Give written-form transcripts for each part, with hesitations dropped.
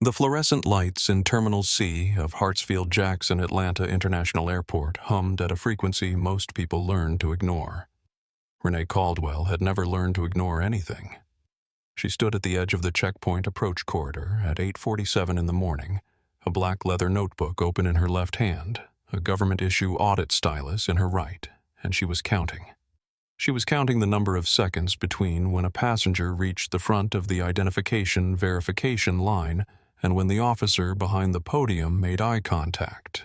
The fluorescent lights in Terminal C of Hartsfield-Jackson Atlanta International Airport hummed at a frequency most people learn to ignore. Renee Caldwell had never learned to ignore anything. She stood at the edge of the checkpoint approach corridor at 8:47 in the morning, a black leather notebook open in her left hand, a government-issue audit stylus in her right, and she was counting. She was counting the number of seconds between when a passenger reached the front of the identification verification line and when the officer behind the podium made eye contact.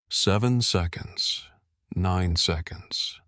7 seconds, 9 seconds,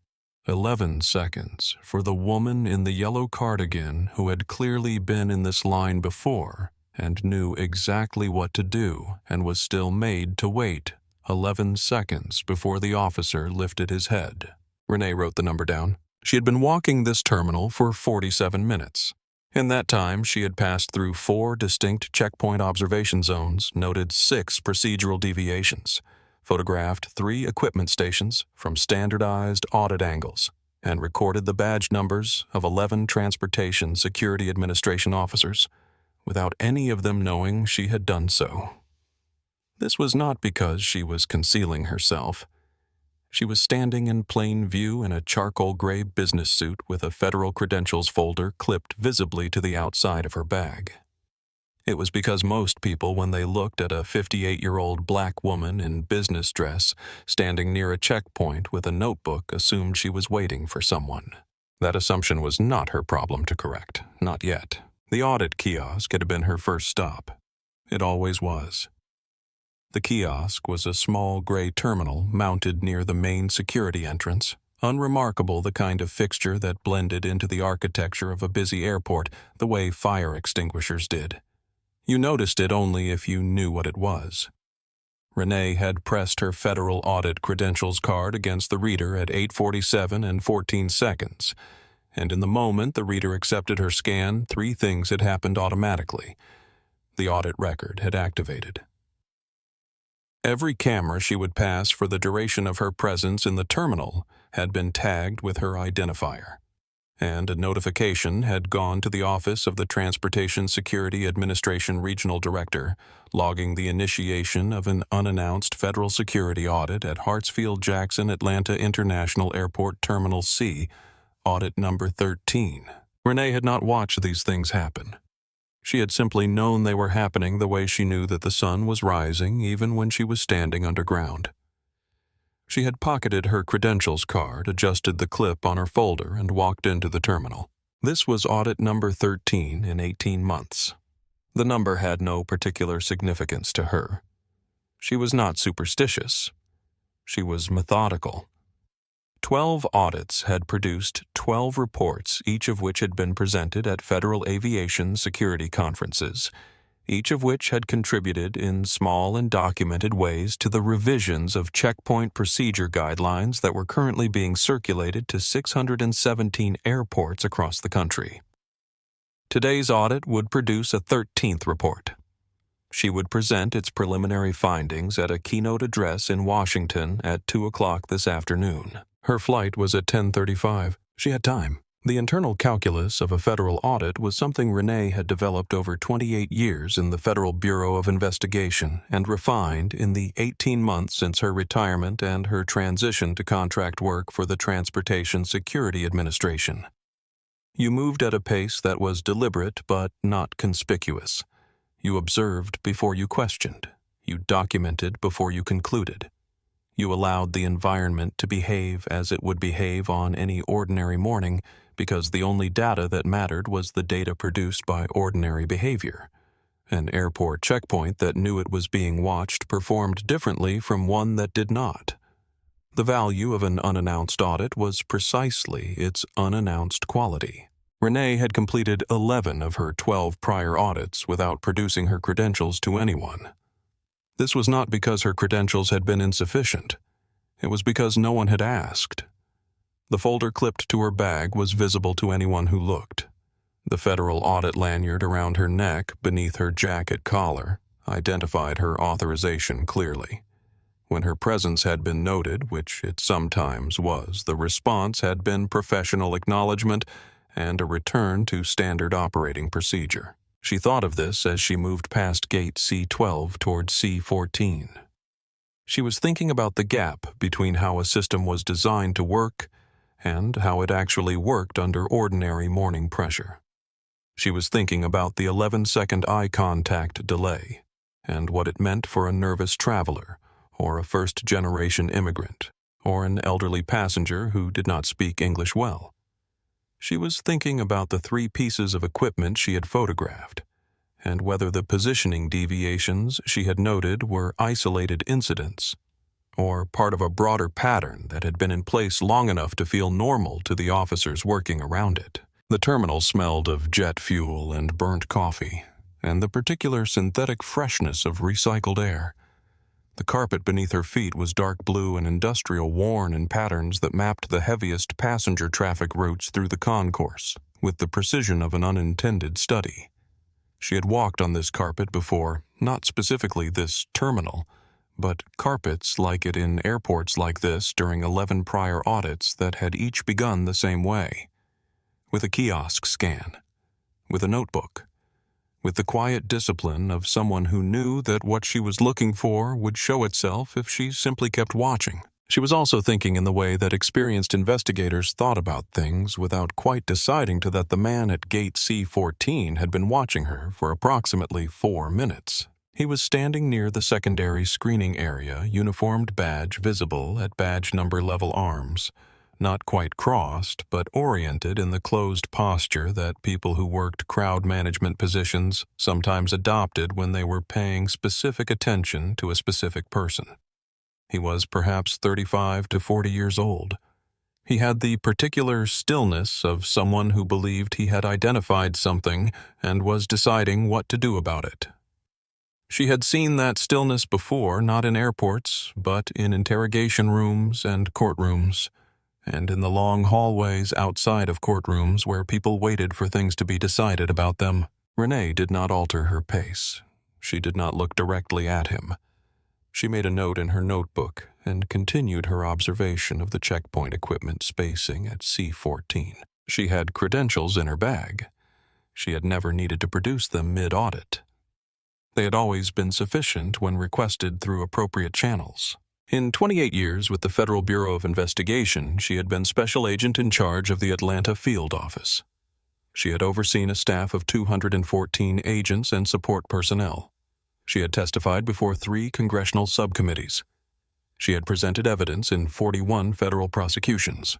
11 seconds for the woman in the yellow cardigan who had clearly been in this line before and knew exactly what to do and was still made to wait 11 seconds before the officer lifted his head. Renee wrote the number down. She had been walking this terminal for 47 minutes. In that time, she had passed through 4 distinct checkpoint observation zones, noted 6 procedural deviations, photographed 3 equipment stations from standardized audit angles, and recorded the badge numbers of 11 Transportation Security Administration officers, without any of them knowing she had done so. This was not because she was concealing herself. She was standing in plain view in a charcoal gray business suit with a federal credentials folder clipped visibly to the outside of her bag. It was because most people, when they looked at a 58-year-old black woman in business dress standing near a checkpoint with a notebook, assumed she was waiting for someone. That assumption was not her problem to correct, not yet. The audit kiosk had been her first stop. It always was. The kiosk was a small gray terminal mounted near the main security entrance, unremarkable, the kind of fixture that blended into the architecture of a busy airport the way fire extinguishers did. You noticed it only if you knew what it was. Renee had pressed her federal audit credentials card against the reader at 8:47 and 14 seconds, and in the moment the reader accepted her scan, 3 things had happened automatically. The audit record had activated. Every camera she would pass for the duration of her presence in the terminal had been tagged with her identifier, and a notification had gone to the office of the Transportation Security Administration Regional Director, logging the initiation of an unannounced federal security audit at Hartsfield-Jackson Atlanta International Airport Terminal C, audit number 13. Renee had not watched these things happen. She had simply known they were happening the way she knew that the sun was rising even when she was standing underground. She had pocketed her credentials card, adjusted the clip on her folder, and walked into the terminal. This was audit number 13 in 18 months. The number had no particular significance to her. She was not superstitious. She was methodical. 12 audits had produced 12 reports, each of which had been presented at federal aviation security conferences, each of which had contributed in small and documented ways to the revisions of checkpoint procedure guidelines that were currently being circulated to 617 airports across the country. Today's audit would produce a 13th report. She would present its preliminary findings at a keynote address in Washington at 2 o'clock this afternoon. Her flight was at 10:35. She had time. The internal calculus of a federal audit was something Renee had developed over 28 years in the Federal Bureau of Investigation and refined in the 18 months since her retirement and her transition to contract work for the Transportation Security Administration. You moved at a pace that was deliberate but not conspicuous. You observed before you questioned. You documented before you concluded. You allowed the environment to behave as it would behave on any ordinary morning because the only data that mattered was the data produced by ordinary behavior. An airport checkpoint that knew it was being watched performed differently from one that did not. The value of an unannounced audit was precisely its unannounced quality. Renee had completed 11 of her 12 prior audits without producing her credentials to anyone. This was not because her credentials had been insufficient. It was because no one had asked. The folder clipped to her bag was visible to anyone who looked. The federal audit lanyard around her neck beneath her jacket collar identified her authorization clearly. When her presence had been noted, which it sometimes was, the response had been professional acknowledgement and a return to standard operating procedure. She thought of this as she moved past gate C12 toward C14. She was thinking about the gap between how a system was designed to work and how it actually worked under ordinary morning pressure. She was thinking about the 11-second eye contact delay and what it meant for a nervous traveler or a first-generation immigrant or an elderly passenger who did not speak English well. She was thinking about the 3 pieces of equipment she had photographed and whether the positioning deviations she had noted were isolated incidents or part of a broader pattern that had been in place long enough to feel normal to the officers working around it. The terminal smelled of jet fuel and burnt coffee, and the particular synthetic freshness of recycled air. The carpet beneath her feet was dark blue and industrial, worn in patterns that mapped the heaviest passenger traffic routes through the concourse with the precision of an unintended study. She had walked on this carpet before, not specifically this terminal, but carpets like it in airports like this during 11 prior audits that had each begun the same way. With a kiosk scan, with a notebook, with the quiet discipline of someone who knew that what she was looking for would show itself if she simply kept watching. She was also thinking in the way that experienced investigators thought about things without quite deciding to that the man at gate C14 had been watching her for approximately 4 minutes. He was standing near the secondary screening area, uniformed badge visible at badge number level arms, not quite crossed, but oriented in the closed posture that people who worked crowd management positions sometimes adopted when they were paying specific attention to a specific person. He was perhaps 35 to 40 years old. He had the particular stillness of someone who believed he had identified something and was deciding what to do about it. She had seen that stillness before, not in airports, but in interrogation rooms and courtrooms, and in the long hallways outside of courtrooms where people waited for things to be decided about them. Renee did not alter her pace. She did not look directly at him. She made a note in her notebook and continued her observation of the checkpoint equipment spacing at C14. She had credentials in her bag. She had never needed to produce them mid-audit. They had always been sufficient when requested through appropriate channels. In 28 years with the Federal Bureau of Investigation, she had been special agent in charge of the Atlanta field office. She had overseen a staff of 214 agents and support personnel. She had testified before 3 congressional subcommittees. She had presented evidence in 41 federal prosecutions.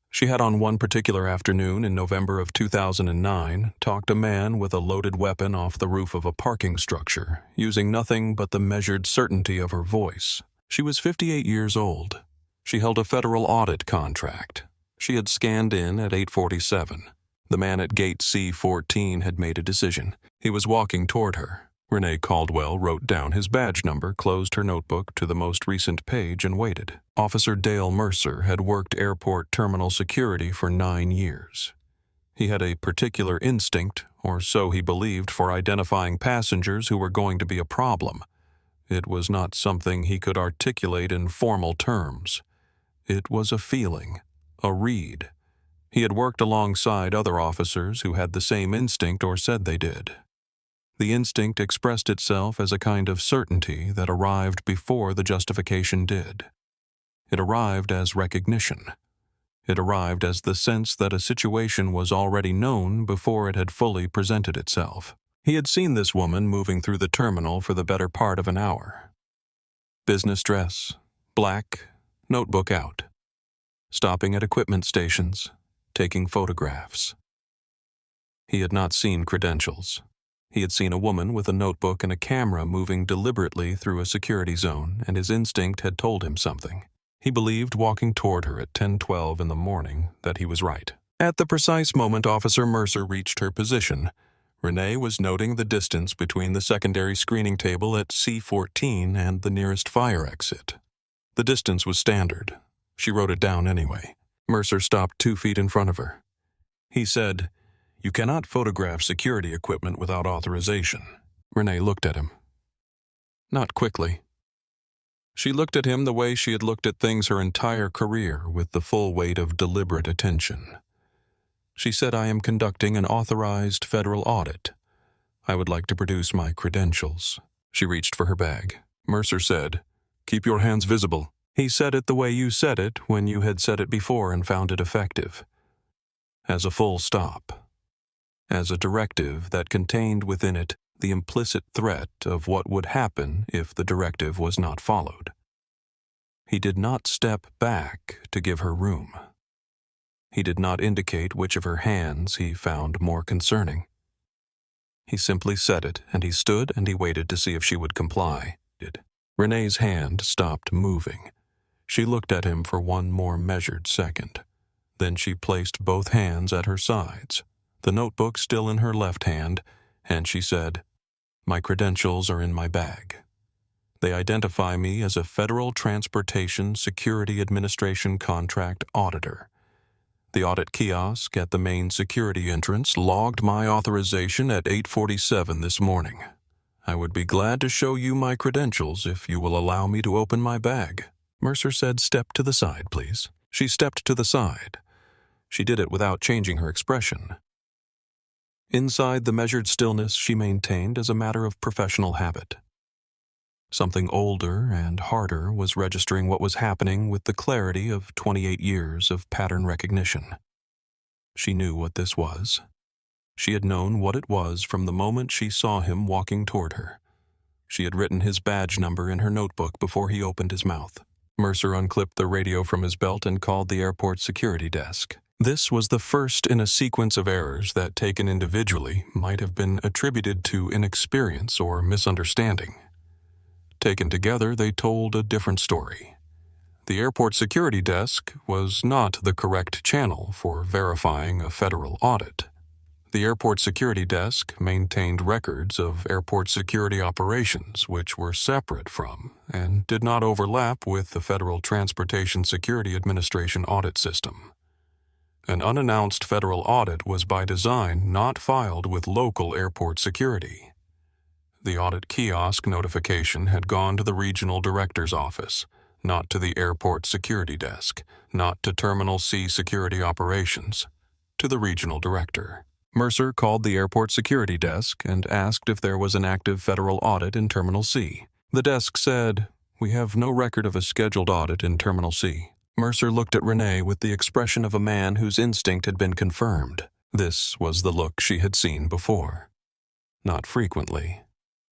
She had on one particular afternoon in November of 2009 talked a man with a loaded weapon off the roof of a parking structure, using nothing but the measured certainty of her voice. She was 58 years old. She held a federal audit contract. She had scanned in at 8:47. The man at gate C14 had made a decision. He was walking toward her. Renee Caldwell wrote down his badge number, closed her notebook to the most recent page, and waited. Officer Dale Mercer had worked airport terminal security for 9 years. He had a particular instinct, or so he believed, for identifying passengers who were going to be a problem. It was not something he could articulate in formal terms. It was a feeling, a read. He had worked alongside other officers who had the same instinct or said they did. The instinct expressed itself as a kind of certainty that arrived before the justification did. It arrived as recognition. It arrived as the sense that a situation was already known before it had fully presented itself. He had seen this woman moving through the terminal for the better part of an hour. Business dress, black, notebook out. Stopping at equipment stations, taking photographs. He had not seen credentials. He had seen a woman with a notebook and a camera moving deliberately through a security zone, and his instinct had told him something. He believed, walking toward her at 10:12 in the morning, that he was right. At the precise moment Officer Mercer reached her position, Renee was noting the distance between the secondary screening table at C14 and the nearest fire exit. The distance was standard. She wrote it down anyway. Mercer stopped 2 feet in front of her. He said, "You cannot photograph security equipment without authorization." Renee looked at him. Not quickly. She looked at him the way she had looked at things her entire career, with the full weight of deliberate attention. She said, "I am conducting an authorized federal audit. I would like to produce my credentials. She reached for her bag. Mercer said, "Keep your hands visible." He said it the way you said it when you had said it before and found it effective. As a full stop. As a directive that contained within it the implicit threat of what would happen if the directive was not followed. He did not step back to give her room. He did not indicate which of her hands he found more concerning. He simply said it, and he stood and he waited to see if she would comply. Renee's hand stopped moving. She looked at him for one more measured second. Then she placed both hands at her sides, the notebook still in her left hand, and she said, "My credentials are in my bag. They identify me as a Federal Transportation Security Administration contract auditor. The audit kiosk at the main security entrance logged my authorization at 8:47 this morning. I would be glad to show you my credentials if you will allow me to open my bag." Mercer said, "Step to the side, please." She stepped to the side. She did it without changing her expression. Inside the measured stillness she maintained as a matter of professional habit. Something older and harder was registering what was happening with the clarity of 28 years of pattern recognition. She knew what this was. She had known what it was from the moment she saw him walking toward her. She had written his badge number in her notebook before he opened his mouth. Mercer unclipped the radio from his belt and called the airport security desk. This was the first in a sequence of errors that, taken individually, might have been attributed to inexperience or misunderstanding. Taken together, they told a different story. The airport security desk was not the correct channel for verifying a federal audit. The airport security desk maintained records of airport security operations which were separate from and did not overlap with the Federal Transportation Security Administration audit system. An unannounced federal audit was by design not filed with local airport security. The audit kiosk notification had gone to the regional director's office, not to the airport security desk, not to Terminal C security operations, to the regional director. Mercer called the airport security desk and asked if there was an active federal audit in Terminal C. The desk said, "We have no record of a scheduled audit in Terminal C." Mercer looked at Renee with the expression of a man whose instinct had been confirmed. This was the look she had seen before. Not frequently,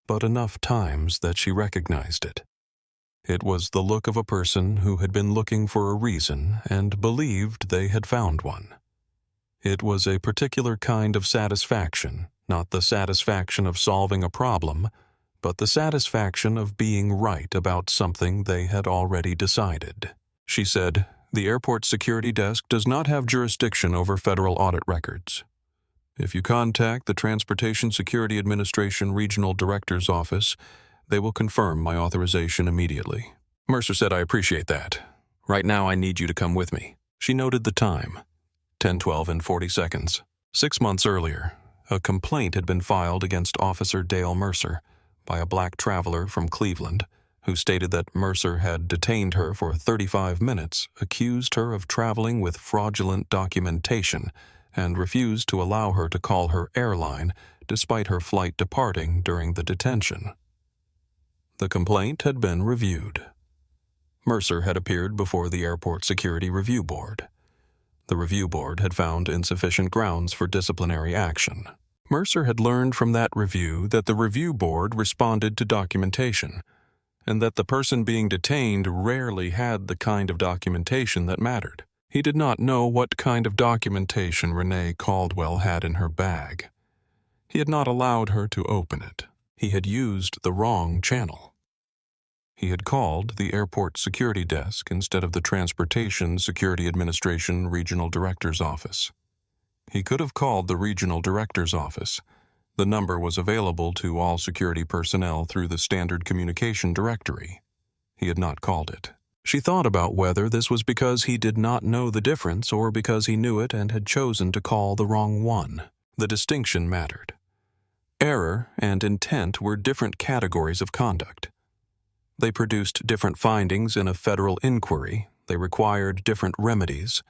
but enough times that she recognized it. It was the look of a person who had been looking for a reason and believed they had found one. It was a particular kind of satisfaction, not the satisfaction of solving a problem, but the satisfaction of being right about something they had already decided. She said, "The airport security desk does not have jurisdiction over federal audit records. If you contact the Transportation Security Administration Regional Director's Office, they will confirm my authorization immediately." Mercer said, "I appreciate that. Right now I need you to come with me." She noted the time, 10:12 and 40 seconds. 6 months earlier, a complaint had been filed against Officer Dale Mercer by a black traveler from Cleveland who stated that Mercer had detained her for 35 minutes, accused her of traveling with fraudulent documentation, and refused to allow her to call her airline despite her flight departing during the detention. The complaint had been reviewed. Mercer had appeared before the Airport Security Review Board. The review board had found insufficient grounds for disciplinary action. Mercer had learned from that review that the review board responded to documentation, and that the person being detained rarely had the kind of documentation that mattered. He did not know what kind of documentation Renee Caldwell had in her bag. He had not allowed her to open it. He had used the wrong channel. He had called the airport security desk instead of the Transportation Security Administration Regional Director's Office. He could have called the Regional Director's Office. The number was available to all security personnel through the standard communication directory. He had not called it. She thought about whether this was because he did not know the difference or because he knew it and had chosen to call the wrong one. The distinction mattered. Error and intent were different categories of conduct. They produced different findings in a federal inquiry, they required different remedies,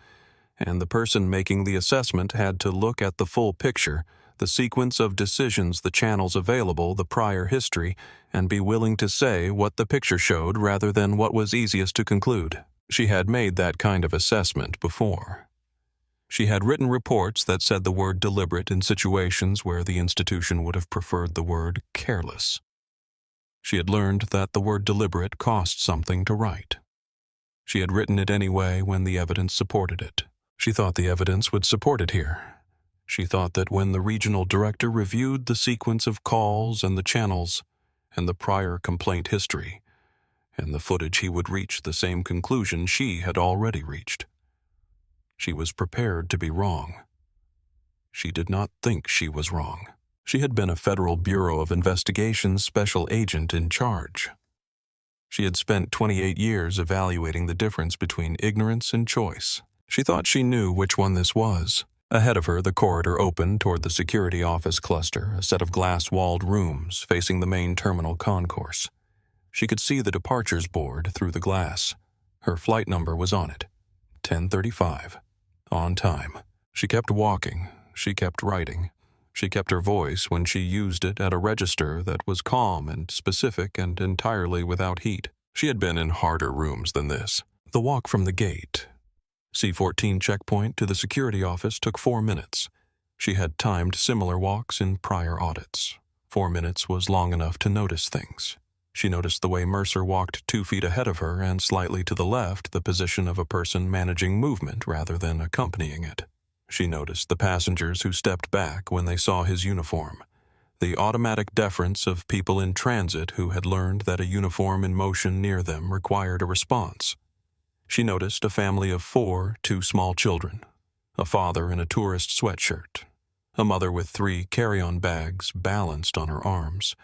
and the person making the assessment had to look at the full picture, the sequence of decisions, the channels available, the prior history, and be willing to say what the picture showed rather than what was easiest to conclude. She had made that kind of assessment before. She had written reports that said the word deliberate in situations where the institution would have preferred the word careless. She had learned that the word deliberate cost something to write. She had written it anyway when the evidence supported it. She thought the evidence would support it here. She thought that when the regional director reviewed the sequence of calls and the channels and the prior complaint history and the footage, he would reach the same conclusion she had already reached. She was prepared to be wrong. She did not think she was wrong. She had been a Federal Bureau of Investigation's special agent in charge. She had spent 28 years evaluating the difference between ignorance and choice. She thought she knew which one this was. Ahead of her, the corridor opened toward the security office cluster, a set of glass-walled rooms facing the main terminal concourse. She could see the departures board through the glass. Her flight number was on it. 10:35. On time. She kept walking. She kept writing. She kept her voice when she used it at a register that was calm and specific and entirely without heat. She had been in harder rooms than this. The walk from the gate, C-14 checkpoint, to the security office took 4 minutes. She had timed similar walks in prior audits. 4 minutes was long enough to notice things. She noticed the way Mercer walked 2 feet ahead of her and slightly to the left, the position of a person managing movement rather than accompanying it. She noticed the passengers who stepped back when they saw his uniform, the automatic deference of people in transit who had learned that a uniform in motion near them required a response. She noticed a family of 4, 2 small children, a father in a tourist sweatshirt, a mother with 3 carry-on bags balanced on her arms,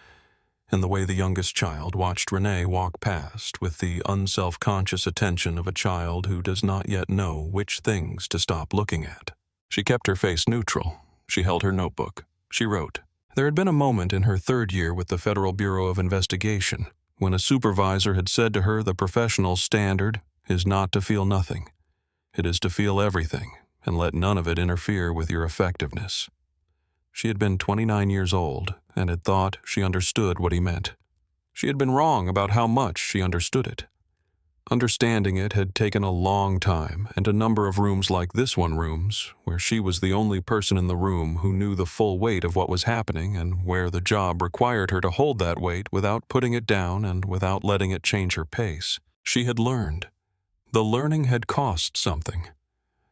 and the way the youngest child watched Renee walk past with the unself-conscious attention of a child who does not yet know which things to stop looking at. She kept her face neutral. She held her notebook. She wrote. There had been a moment in her 3rd year with the Federal Bureau of Investigation when a supervisor had said to her the professional standard is not to feel nothing. It is to feel everything, and let none of it interfere with your effectiveness. She had been 29 years old and had thought she understood what he meant. She had been wrong about how much she understood it. Understanding it had taken a long time, and a number of rooms like this one rooms, where she was the only person in the room who knew the full weight of what was happening and where the job required her to hold that weight without putting it down and without letting it change her pace. She had learned. The learning had cost something.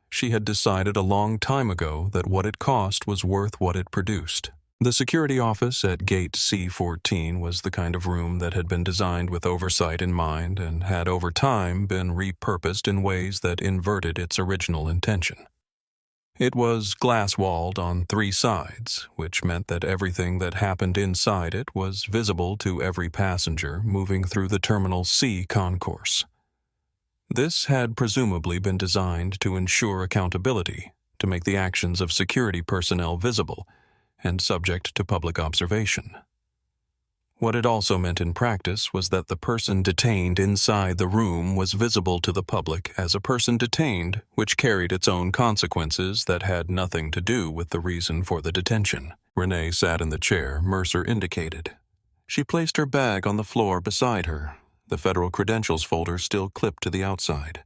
She had decided a long time ago that what it cost was worth what it produced. The security office at gate C-14 was the kind of room that had been designed with oversight in mind and had over time been repurposed in ways that inverted its original intention. It was glass-walled on 3 sides, which meant that everything that happened inside it was visible to every passenger moving through the Terminal C concourse. This had presumably been designed to ensure accountability, to make the actions of security personnel visible and subject to public observation. What it also meant in practice was that the person detained inside the room was visible to the public as a person detained, which carried its own consequences that had nothing to do with the reason for the detention. Renee sat in the chair Mercer indicated. She placed her bag on the floor beside her, the federal credentials folder still clipped to the outside.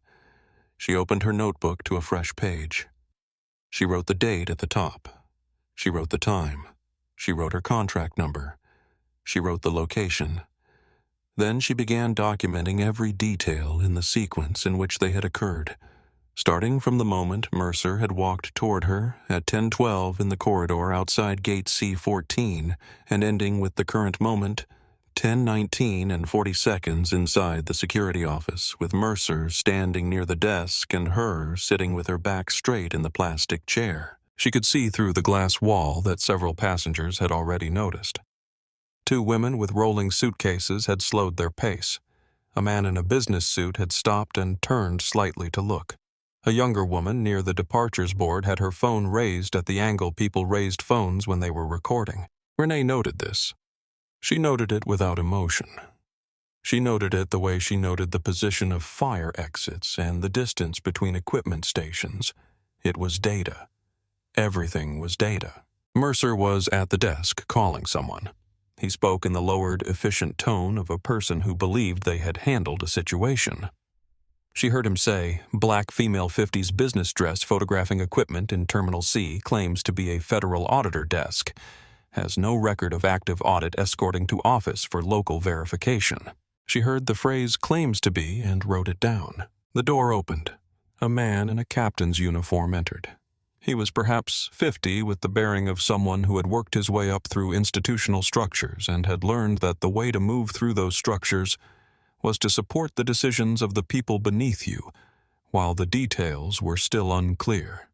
She opened her notebook to a fresh page. She wrote the date at the top. She wrote the time. She wrote her contract number. She wrote the location. Then she began documenting every detail in the sequence in which they had occurred, starting from the moment Mercer had walked toward her at 10:12 in the corridor outside gate C-14 and ending with the current moment, 10:19 and 40 seconds inside the security office, with Mercer standing near the desk and her sitting with her back straight in the plastic chair. She could see through the glass wall that several passengers had already noticed. 2 women with rolling suitcases had slowed their pace. A man in a business suit had stopped and turned slightly to look. A younger woman near the departures board had her phone raised at the angle people raised phones when they were recording. Renee noted this. She noted it without emotion. She noted it the way she noted the position of fire exits and the distance between equipment stations. It was data. Everything was data. Mercer was at the desk calling someone. He spoke in the lowered, efficient tone of a person who believed they had handled a situation. She heard him say, "Black female 50s business dress photographing equipment in Terminal C claims to be a federal auditor desk. Has no record of active audit escorting to office for local verification." She heard the phrase "claims to be" and wrote it down. The door opened. A man in a captain's uniform entered. He was perhaps 50, with the bearing of someone who had worked his way up through institutional structures and had learned that the way to move through those structures was to support the decisions of the people beneath you, while the details were still unclear.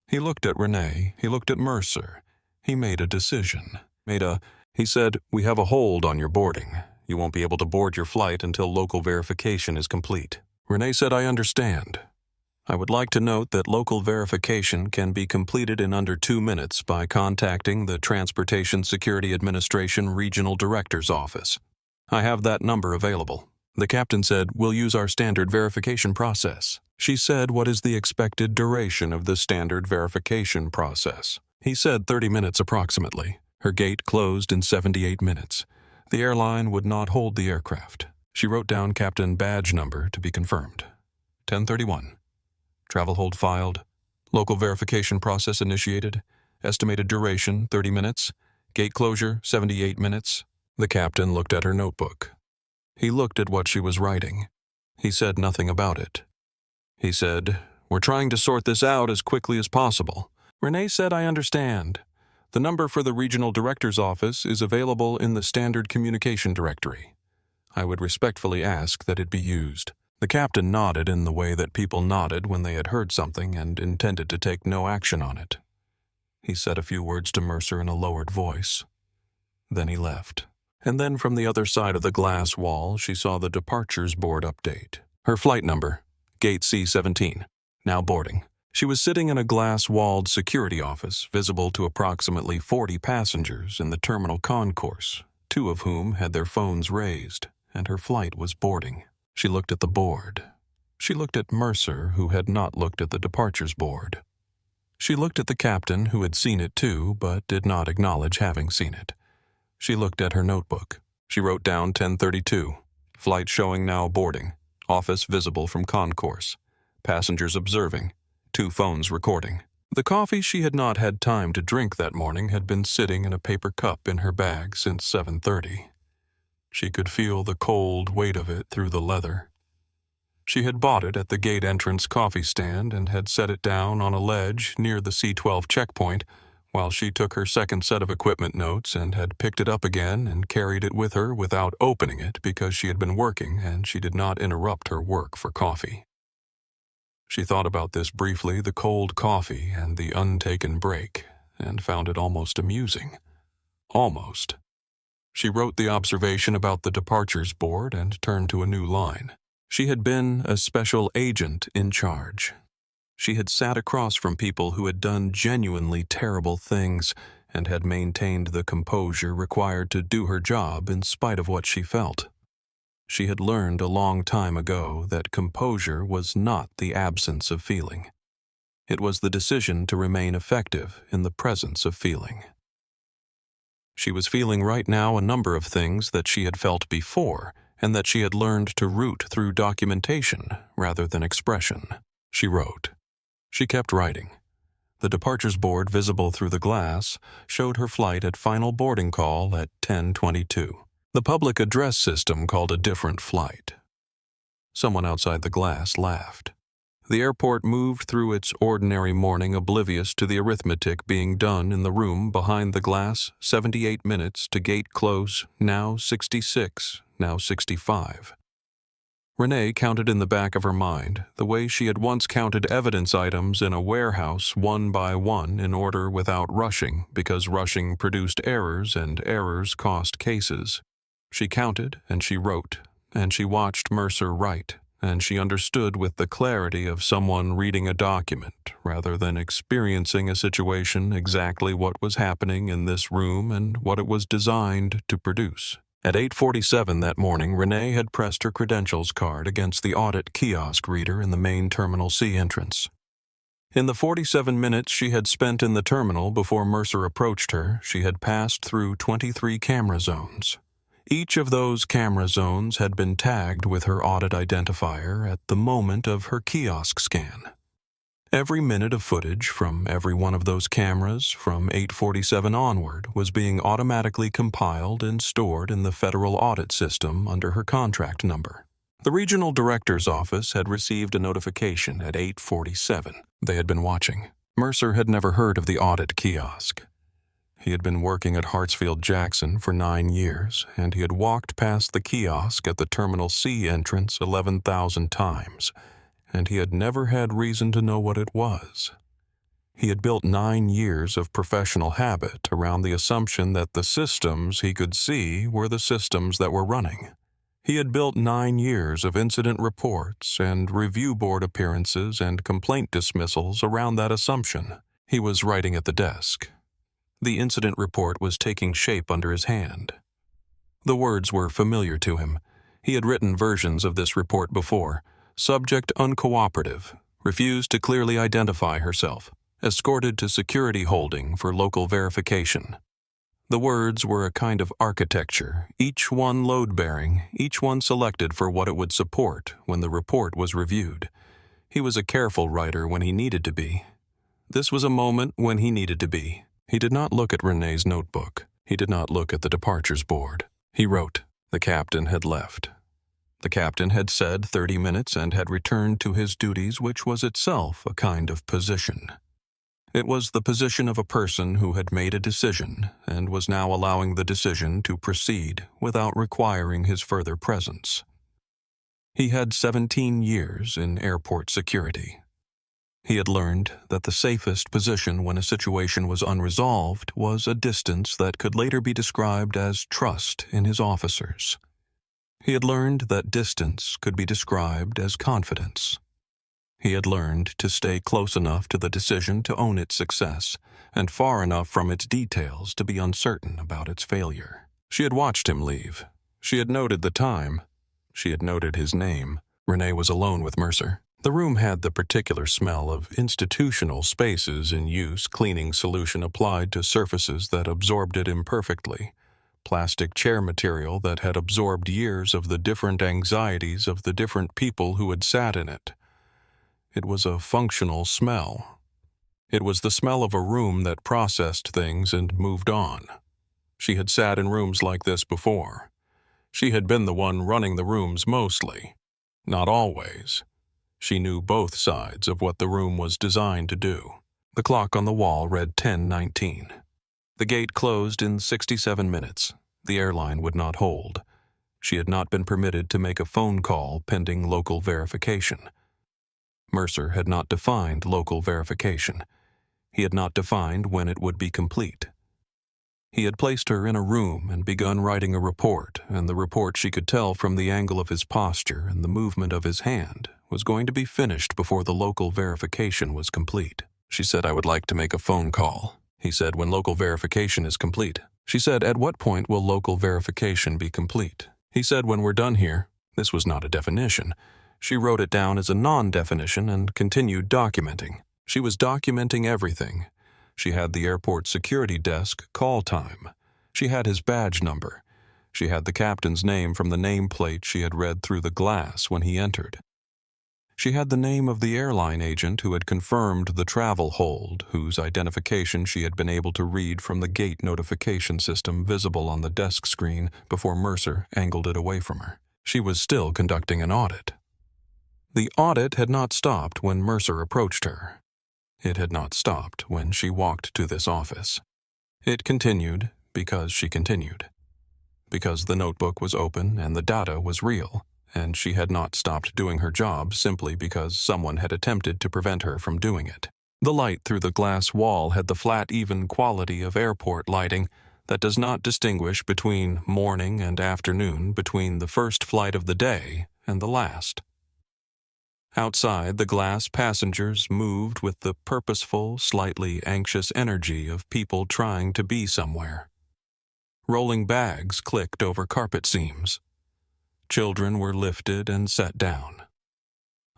He looked at Renee, he looked at Mercer. He made a decision. He said, "We have a hold on your boarding. You won't be able to board your flight until local verification is complete." Renee said, "I understand. I would like to note that local verification can be completed in under 2 minutes by contacting the Transportation Security Administration Regional Director's Office. I have that number available." The captain said, "We'll use our standard verification process." She said, "What is the expected duration of the standard verification process?" He said 30 minutes approximately. Her gate closed in 78 minutes. The airline would not hold the aircraft. She wrote down captain badge number to be confirmed. 10:31. Travel hold filed. Local verification process initiated. Estimated duration 30 minutes. Gate closure 78 minutes. The captain looked at her notebook. He looked at what she was writing. He said nothing about it. He said, "We're trying to sort this out as quickly as possible." Renee said, "I understand. The number for the regional director's office is available in the standard communication directory. I would respectfully ask that it be used." The captain nodded in the way that people nodded when they had heard something and intended to take no action on it. He said a few words to Mercer in a lowered voice. Then he left. And then from the other side of the glass wall, she saw the departures board update. Her flight number, Gate C-17, now boarding. She was sitting in a glass-walled security office, visible to approximately 40 passengers in the terminal concourse, 2 of whom had their phones raised, and her flight was boarding. She looked at the board. She looked at Mercer, who had not looked at the departures board. She looked at the captain, who had seen it too, but did not acknowledge having seen it. She looked at her notebook. She wrote down 10:32. Flight showing now boarding. Office visible from concourse. Passengers observing. 2 phones recording. The coffee she had not had time to drink that morning had been sitting in a paper cup in her bag since 7:30. She could feel the cold weight of it through the leather. She had bought it at the gate entrance coffee stand and had set it down on a ledge near the C-12 checkpoint while she took her second set of equipment notes and had picked it up again and carried it with her without opening it because she had been working and she did not interrupt her work for coffee. She thought about this briefly, the cold coffee and the untaken break, and found it almost amusing. Almost. She wrote the observation about the departures board and turned to a new line. She had been a special agent in charge. She had sat across from people who had done genuinely terrible things and had maintained the composure required to do her job in spite of what she felt. She had learned a long time ago that composure was not the absence of feeling. It was the decision to remain effective in the presence of feeling. She was feeling right now a number of things that she had felt before and that she had learned to root through documentation rather than expression. She wrote. She kept writing. The departures board visible through the glass showed her flight at final boarding call at 10:22. The public address system called a different flight. Someone outside the glass laughed. The airport moved through its ordinary morning oblivious to the arithmetic being done in the room behind the glass, 78 minutes to gate close, now 66, now 65. Renee counted in the back of her mind the way she had once counted evidence items in a warehouse one by one in order without rushing because rushing produced errors and errors cost cases. She counted and she wrote, and she watched Mercer write, and she understood with the clarity of someone reading a document rather than experiencing a situation exactly what was happening in this room and what it was designed to produce. At 8:47 that morning, Renee had pressed her credentials card against the Audit kiosk reader in the main Terminal C entrance. In the 47 minutes she had spent in the terminal before Mercer approached her, she had passed through 23 camera zones. Each of those camera zones had been tagged with her audit identifier at the moment of her kiosk scan. Every minute of footage from every one of those cameras from 8:47 onward was being automatically compiled and stored in the federal audit system under her contract number. The regional director's office had received a notification at 8:47. They had been watching. Mercer had never heard of the audit kiosk. He had been working at Hartsfield-Jackson for 9 years, and he had walked past the kiosk at the Terminal C entrance 11,000 times, and he had never had reason to know what it was. He had built 9 years of professional habit around the assumption that the systems he could see were the systems that were running. He had built 9 years of incident reports and review board appearances and complaint dismissals around that assumption. He was writing at the desk. The incident report was taking shape under his hand. The words were familiar to him. He had written versions of this report before. Subject uncooperative, refused to clearly identify herself, escorted to security holding for local verification. The words were a kind of architecture, each one load-bearing, each one selected for what it would support when the report was reviewed. He was a careful writer when he needed to be. This was a moment when he needed to be. He did not look at Renee's notebook. He did not look at the departures board. He wrote, "The captain had left." The captain had said 30 minutes and had returned to his duties, which was itself a kind of position. It was the position of a person who had made a decision and was now allowing the decision to proceed without requiring his further presence. He had 17 years in airport security. He had learned that the safest position when a situation was unresolved was a distance that could later be described as trust in his officers. He had learned that distance could be described as confidence. He had learned to stay close enough to the decision to own its success, and far enough from its details to be uncertain about its failure. She had watched him leave. She had noted the time. She had noted his name. Renee was alone with Mercer. The room had the particular smell of institutional spaces in use, cleaning solution applied to surfaces that absorbed it imperfectly. Plastic chair material that had absorbed years of the different anxieties of the different people who had sat in it. It was a functional smell. It was the smell of a room that processed things and moved on. She had sat in rooms like this before. She had been the one running the rooms mostly. Not always. She knew both sides of what the room was designed to do. The clock on the wall read 10:19. The gate closed in 67 minutes. The airline would not hold. She had not been permitted to make a phone call pending local verification. Mercer had not defined local verification. He had not defined when it would be complete. He had placed her in a room and begun writing a report, and the report she could tell from the angle of his posture and the movement of his hand was going to be finished before the local verification was complete. She said, "I would like to make a phone call." He said, "When local verification is complete." She said, "At what point will local verification be complete?" He said, "When we're done here." This was not a definition. She wrote it down as a non-definition and continued documenting. She was documenting everything. She had the airport security desk call time. She had his badge number. She had the captain's name from the nameplate she had read through the glass when he entered. She had the name of the airline agent who had confirmed the travel hold, whose identification she had been able to read from the gate notification system visible on the desk screen before Mercer angled it away from her. She was still conducting an audit. The audit had not stopped when Mercer approached her. It had not stopped when she walked to this office. It continued because she continued. Because the notebook was open and the data was real, and she had not stopped doing her job simply because someone had attempted to prevent her from doing it. The light through the glass wall had the flat, even quality of airport lighting that does not distinguish between morning and afternoon, between the first flight of the day and the last. Outside, the glass passengers moved with the purposeful, slightly anxious energy of people trying to be somewhere. Rolling bags clicked over carpet seams. Children were lifted and set down.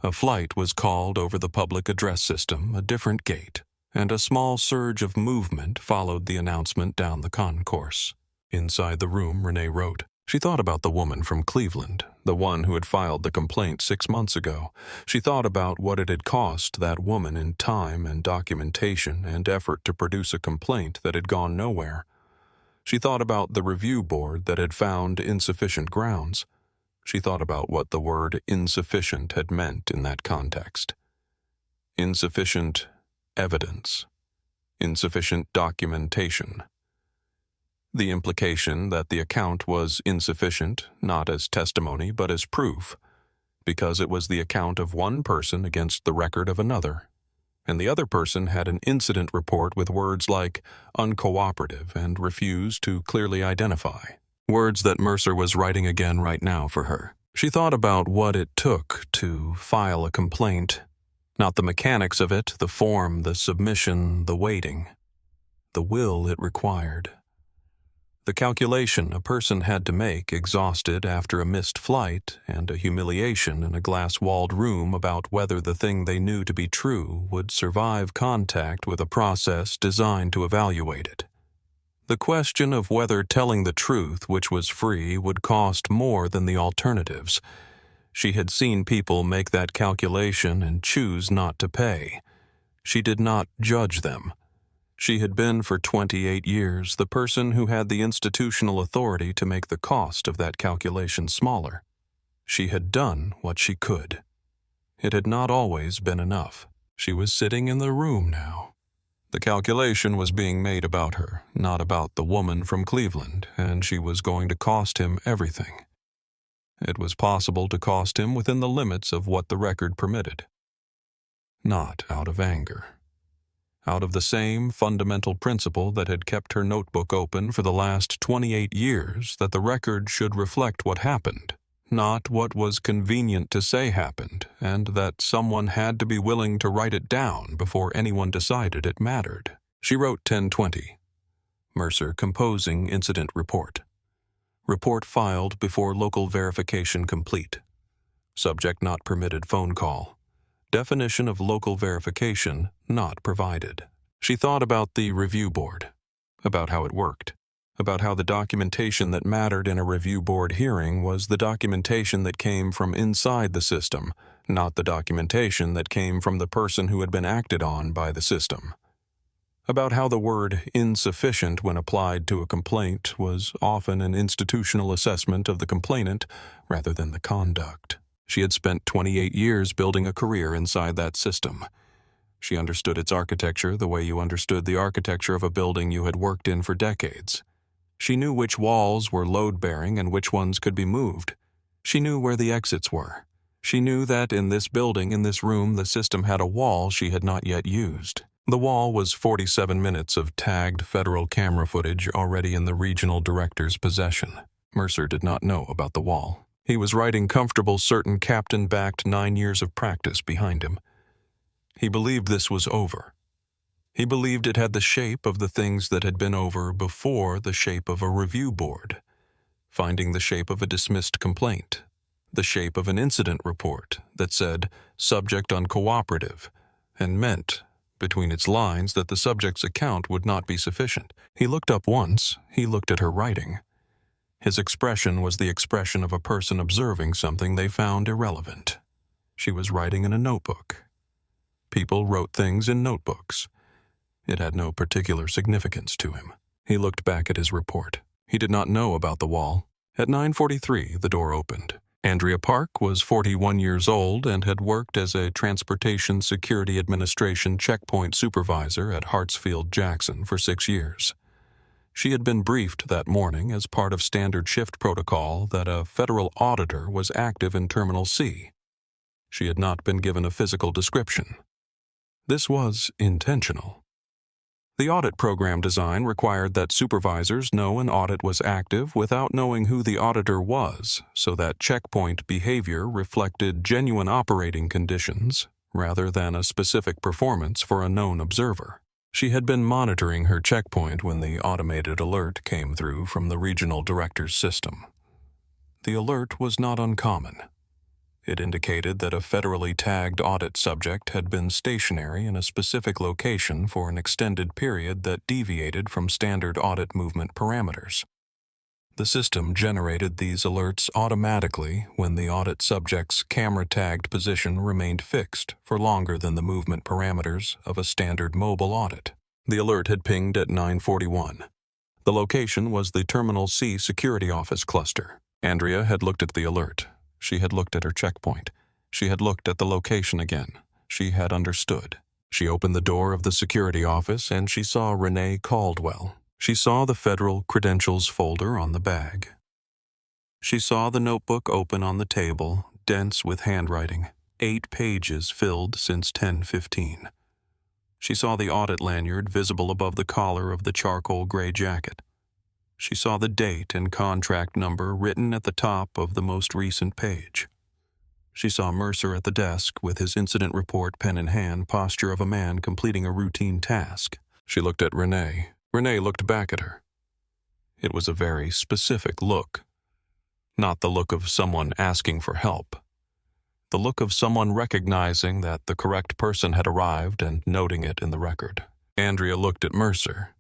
A flight was called over the public address system, a different gate, and a small surge of movement followed the announcement down the concourse. Inside the room, Renee wrote. She thought about the woman from Cleveland, the one who had filed the complaint 6 months ago. She thought about what it had cost that woman in time and documentation and effort to produce a complaint that had gone nowhere. She thought about the review board that had found insufficient grounds. She thought about what the word insufficient had meant in that context. Insufficient evidence. Insufficient documentation. The implication that the account was insufficient, not as testimony but as proof, because it was the account of one person against the record of another, and the other person had an incident report with words like uncooperative and refused to clearly identify, words that Mercer was writing again right now for her. She thought about what it took to file a complaint, not the mechanics of it, the form, the submission, the waiting, the will it required. The calculation a person had to make, exhausted after a missed flight and a humiliation in a glass-walled room about whether the thing they knew to be true would survive contact with a process designed to evaluate it. The question of whether telling the truth, which was free, would cost more than the alternatives. She had seen people make that calculation and choose not to pay. She did not judge them. She had been for 28 years the person who had the institutional authority to make the cost of that calculation smaller. She had done what she could. It had not always been enough. She was sitting in the room now. The calculation was being made about her, not about the woman from Cleveland, and she was going to cost him everything. It was possible to cost him within the limits of what the record permitted. Not out of anger. Out of the same fundamental principle that had kept her notebook open for the last 28 years, that the record should reflect what happened, not what was convenient to say happened, and that someone had to be willing to write it down before anyone decided it mattered. She wrote 10:20. Mercer composing incident report. Report filed before local verification complete. Subject not permitted phone call. Definition of local verification not provided. She thought about the review board, about how it worked, about how the documentation that mattered in a review board hearing was the documentation that came from inside the system, not the documentation that came from the person who had been acted on by the system. About how the word insufficient when applied to a complaint was often an institutional assessment of the complainant rather than the conduct. She had spent 28 years building a career inside that system. She understood its architecture the way you understood the architecture of a building you had worked in for decades. She knew which walls were load-bearing and which ones could be moved. She knew where the exits were. She knew that in this building, in this room, the system had a wall she had not yet used. The wall was 47 minutes of tagged federal camera footage already in the regional director's possession. Mercer did not know about the wall. He was riding comfortable, certain captain-backed 9 years of practice behind him. He believed this was over. He believed it had the shape of the things that had been over before, the shape of a review board, finding the shape of a dismissed complaint, the shape of an incident report that said, subject uncooperative, and meant, between its lines, that the subject's account would not be sufficient. He looked up once. He looked at her writing. His expression was the expression of a person observing something they found irrelevant. She was writing in a notebook. People wrote things in notebooks. It had no particular significance to him. He looked back at his report. He did not know about the wall. At 9:43, the door opened. Andrea Park was 41 years old and had worked as a Transportation Security Administration checkpoint supervisor at Hartsfield-Jackson for 6 years. She had been briefed that morning as part of standard shift protocol that a federal auditor was active in Terminal C. She had not been given a physical description. This was intentional. The audit program design required that supervisors know an audit was active without knowing who the auditor was, so that checkpoint behavior reflected genuine operating conditions rather than a specific performance for a known observer. She had been monitoring her checkpoint when the automated alert came through from the regional director's system. The alert was not uncommon. It indicated that a federally tagged audit subject had been stationary in a specific location for an extended period that deviated from standard audit movement parameters. The system generated these alerts automatically when the audit subject's camera-tagged position remained fixed for longer than the movement parameters of a standard mobile audit. The alert had pinged at 9:41. The location was the Terminal C security office cluster. Andrea had looked at the alert. She had looked at her checkpoint. She had looked at the location again. She had understood. She opened the door of the security office and she saw Renee Caldwell. She saw the federal credentials folder on the bag. She saw the notebook open on the table, dense with handwriting, 8 pages filled since 10:15. She saw the audit lanyard visible above the collar of the charcoal gray jacket. She saw the date and contract number written at the top of the most recent page. She saw Mercer at the desk with his incident report pen in hand, posture of a man completing a routine task. She looked at Renee. Renee looked back at her. It was a very specific look. Not the look of someone asking for help. The look of someone recognizing that the correct person had arrived and noting it in the record. Andrea looked at Mercer.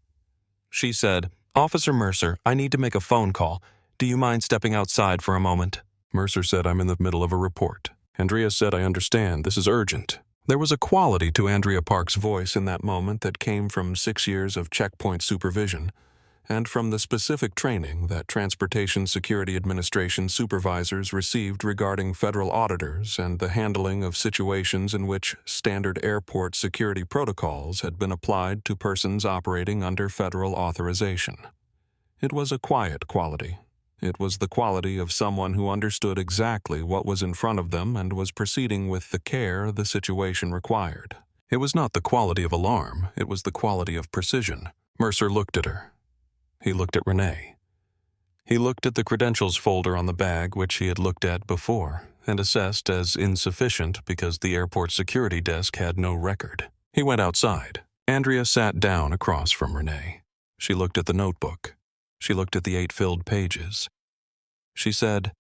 She said, "Officer Mercer, I need to make a phone call. Do you mind stepping outside for a moment?" Mercer said, "I'm in the middle of a report." Andrea said, "I understand. This is urgent." There was a quality to Andrea Park's voice in that moment that came from 6 years of checkpoint supervision and from the specific training that Transportation Security Administration supervisors received regarding federal auditors and the handling of situations in which standard airport security protocols had been applied to persons operating under federal authorization. It was a quiet quality. It was the quality of someone who understood exactly what was in front of them and was proceeding with the care the situation required. It was not the quality of alarm, it was the quality of precision. Mercer looked at her. He looked at Renee. He looked at the credentials folder on the bag which he had looked at before and assessed as insufficient because the airport security desk had no record. He went outside. Andrea sat down across from Renee. She looked at the notebook. She looked at the 8 filled pages. She said,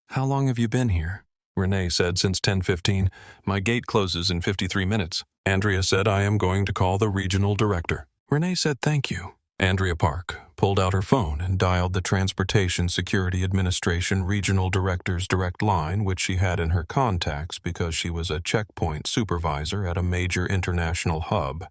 "How long have you been here?" Renee said, "Since 10:15. My gate closes in 53 minutes. Andrea said, "I am going to call the regional director." Renee said, "Thank you." Andrea Park pulled out her phone and dialed the Transportation Security Administration Regional Director's direct line, which she had in her contacts because she was a checkpoint supervisor at a major international hub.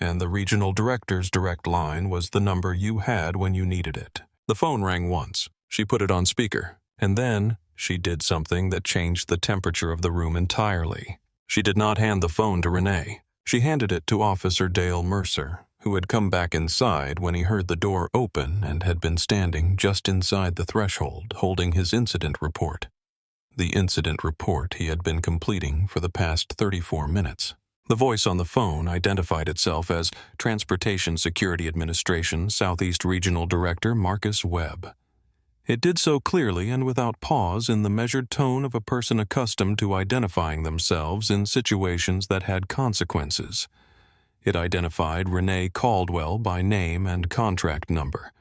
And the regional director's direct line was the number you had when you needed it. The phone rang once. She put it on speaker, and then she did something that changed the temperature of the room entirely. She did not hand the phone to Renee. She handed it to Officer Dale Mercer, who had come back inside when he heard the door open and had been standing just inside the threshold holding his incident report. The incident report he had been completing for the past 34 minutes. The voice on the phone identified itself as Transportation Security Administration Southeast Regional Director Marcus Webb. It did so clearly and without pause in the measured tone of a person accustomed to identifying themselves in situations that had consequences. It identified Renee Caldwell by name and contract number.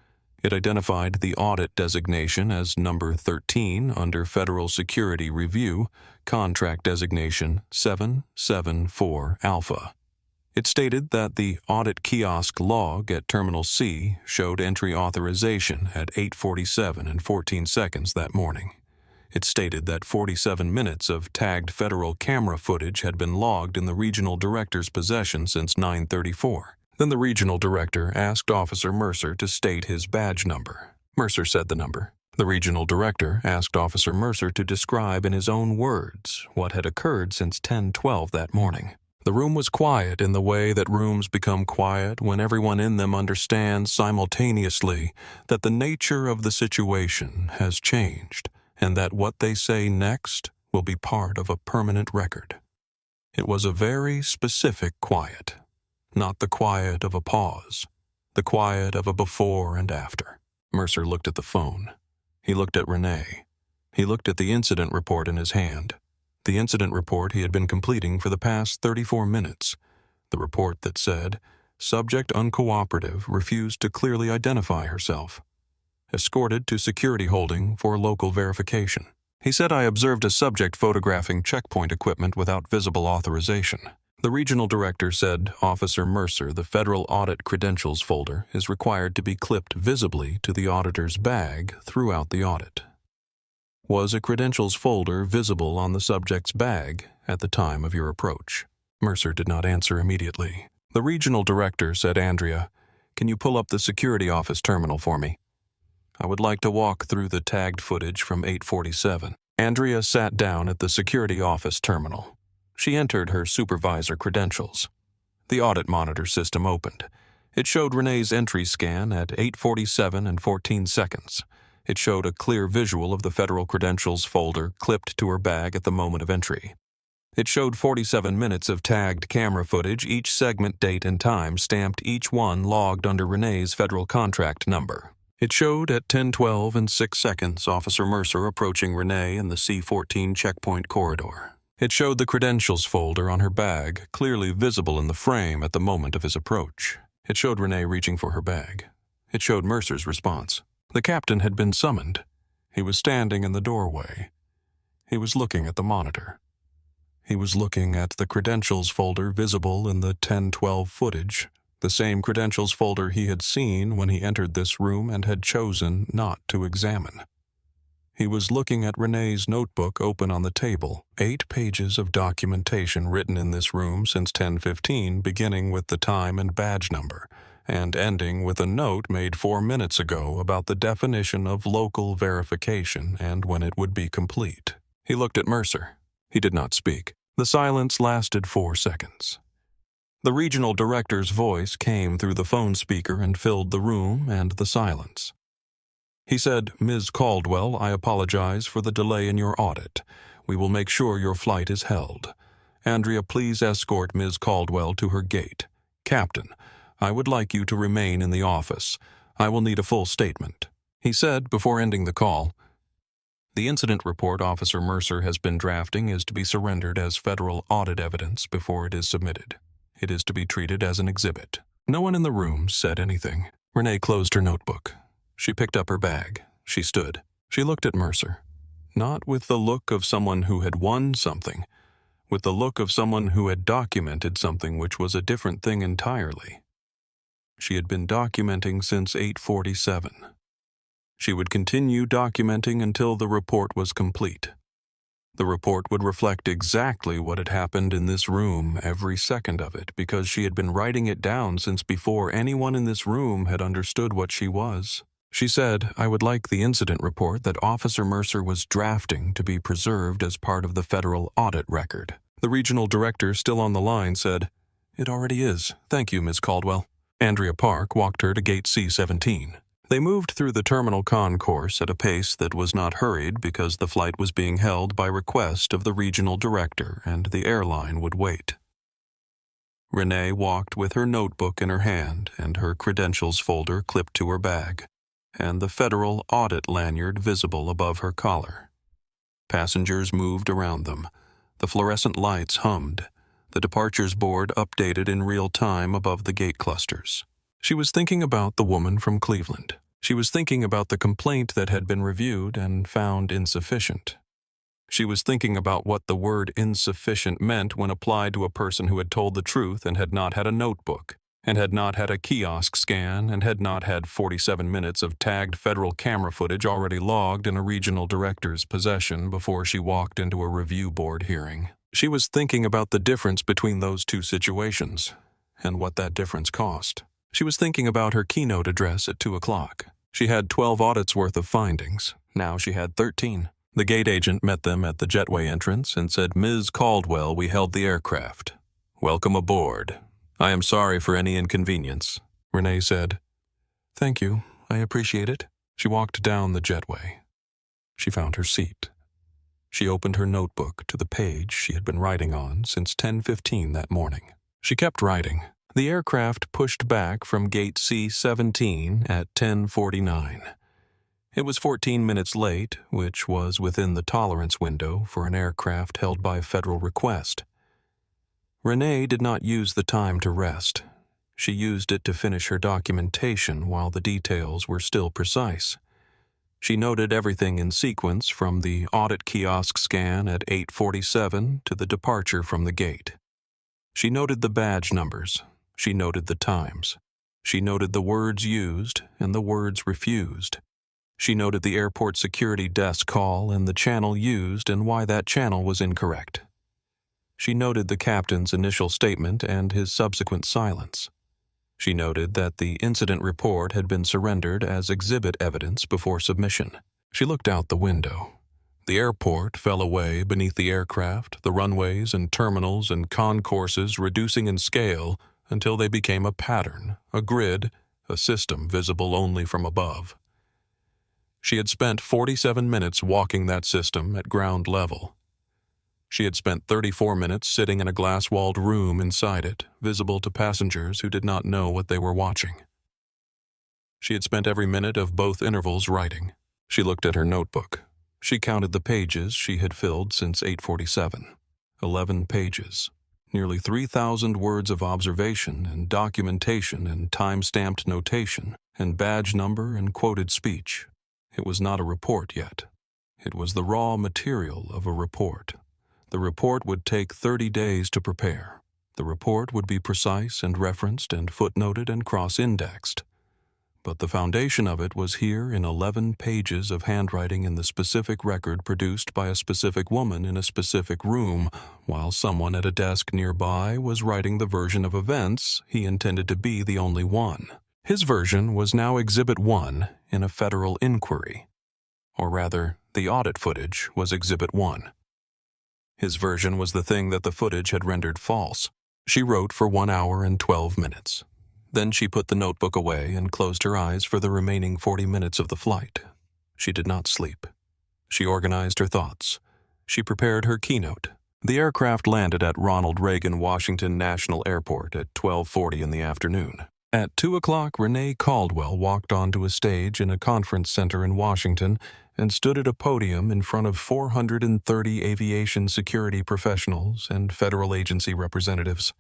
It identified the audit designation as number 13 under Federal Security Review, contract designation 774 Alpha. It stated that the audit kiosk log at Terminal C showed entry authorization at 8:47 and 14 seconds that morning. It stated that 47 minutes of tagged federal camera footage had been logged in the regional director's possession since 9:34. Then the regional director asked Officer Mercer to state his badge number. Mercer said the number. The regional director asked Officer Mercer to describe in his own words what had occurred since 10:12 that morning. The room was quiet in the way that rooms become quiet when everyone in them understands simultaneously that the nature of the situation has changed and that what they say next will be part of a permanent record. It was a very specific quiet. Not the quiet of a pause, the quiet of a before and after. Mercer looked at the phone. He looked at Renee. He looked at the incident report in his hand. The incident report he had been completing for the past 34 minutes. The report that said, subject uncooperative refused to clearly identify herself. Escorted to security holding for local verification. He said, "I observed a subject photographing checkpoint equipment without visible authorization." The regional director said, "Officer Mercer, the federal audit credentials folder is required to be clipped visibly to the auditor's bag throughout the audit." Was a credentials folder visible on the subject's bag at the time of your approach? Mercer did not answer immediately. The regional director said, "Andrea, can you pull up the security office terminal for me? I would like to walk through the tagged footage from 847. Andrea sat down at the security office terminal. She entered her supervisor credentials. The audit monitor system opened. It showed Renee's entry scan at 8:47 and 14 seconds. It showed a clear visual of the federal credentials folder clipped to her bag at the moment of entry. It showed 47 minutes of tagged camera footage, each segment date and time stamped, each one logged under Renee's federal contract number. It showed at 10:12 and 6 seconds Officer Mercer approaching Renee in the C-14 checkpoint corridor. It showed the credentials folder on her bag, clearly visible in the frame at the moment of his approach. It showed Renee reaching for her bag. It showed Mercer's response. The captain had been summoned. He was standing in the doorway. He was looking at the monitor. He was looking at the credentials folder visible in the 10:12 footage, the same credentials folder he had seen when he entered this room and had chosen not to examine. He was looking at Renee's notebook open on the table, 8 pages of documentation written in this room since 10:15, beginning with the time and badge number, and ending with a note made 4 minutes ago about the definition of local verification and when it would be complete. He looked at Mercer. He did not speak. The silence lasted 4 seconds. The regional director's voice came through the phone speaker and filled the room and the silence. He said, "Ms. Caldwell, I apologize for the delay in your audit. We will make sure your flight is held. Andrea, please escort Ms. Caldwell to her gate. Captain, I would like you to remain in the office. I will need a full statement." He said before ending the call, "The incident report Officer Mercer has been drafting is to be surrendered as federal audit evidence before it is submitted. It is to be treated as an exhibit." No one in the room said anything. Renee closed her notebook. She picked up her bag. She stood. She looked at Mercer, not with the look of someone who had won something, with the look of someone who had documented something which was a different thing entirely. She had been documenting since 8:47. She would continue documenting until the report was complete. The report would reflect exactly what had happened in this room, every second of it, because she had been writing it down since before anyone in this room had understood what she was. She said, "I would like the incident report that Officer Mercer was drafting to be preserved as part of the federal audit record." The regional director, still on the line, said, "It already is. Thank you, Ms. Caldwell." Andrea Park walked her to gate C-17. They moved through the terminal concourse at a pace that was not hurried because the flight was being held by request of the regional director and the airline would wait. Renee walked with her notebook in her hand and her credentials folder clipped to her bag, and the federal audit lanyard visible above her collar. Passengers moved around them. The fluorescent lights hummed. The departures board updated in real time above the gate clusters. She was thinking about the woman from Cleveland. She was thinking about the complaint that had been reviewed and found insufficient. She was thinking about what the word insufficient meant when applied to a person who had told the truth and had not had a notebook, and had not had a kiosk scan, and had not had 47 minutes of tagged federal camera footage already logged in a regional director's possession before she walked into a review board hearing. She was thinking about the difference between those two situations, and what that difference cost. She was thinking about her keynote address at 2 o'clock. She had 12 audits worth of findings. Now she had 13. The gate agent met them at the jetway entrance and said, "Ms. Caldwell, we held the aircraft. Welcome aboard. I am sorry for any inconvenience." Renee said, "Thank you. I appreciate it." She walked down the jetway. She found her seat. She opened her notebook to the page she had been writing on since 10:15 that morning. She kept writing. The aircraft pushed back from gate C-17 at 10:49. It was 14 minutes late, which was within the tolerance window for an aircraft held by federal request. Renee did not use the time to rest. She used it to finish her documentation while the details were still precise. She noted everything in sequence from the audit kiosk scan at 8:47 to the departure from the gate. She noted the badge numbers. She noted the times. She noted the words used and the words refused. She noted the airport security desk call and the channel used and why that channel was incorrect. She noted the captain's initial statement and his subsequent silence. She noted that the incident report had been surrendered as exhibit evidence before submission. She looked out the window. The airport fell away beneath the aircraft, the runways and terminals and concourses reducing in scale until they became a pattern, a grid, a system visible only from above. She had spent 47 minutes walking that system at ground level. She had spent 34 minutes sitting in a glass-walled room inside it, visible to passengers who did not know what they were watching. She had spent every minute of both intervals writing. She looked at her notebook. She counted the pages she had filled since 8:47. 11 pages. Nearly 3,000 words of observation and documentation and time-stamped notation and badge number and quoted speech. It was not a report yet. It was the raw material of a report. The report would take 30 days to prepare. The report would be precise and referenced and footnoted and cross-indexed. But the foundation of it was here in 11 pages of handwriting in the specific record produced by a specific woman in a specific room, while someone at a desk nearby was writing the version of events he intended to be the only one. His version was now Exhibit 1 in a federal inquiry. Or rather, the audit footage was Exhibit 1. His version was the thing that the footage had rendered false. She wrote for 1 hour and 12 minutes. Then she put the notebook away and closed her eyes for the remaining 40 minutes of the flight. She did not sleep. She organized her thoughts. She prepared her keynote. The aircraft landed at Ronald Reagan Washington National Airport at 12:40 in the afternoon. At 2 o'clock, Renee Caldwell walked onto a stage in a conference center in Washington and stood at a podium in front of 430 aviation security professionals and federal agency representatives.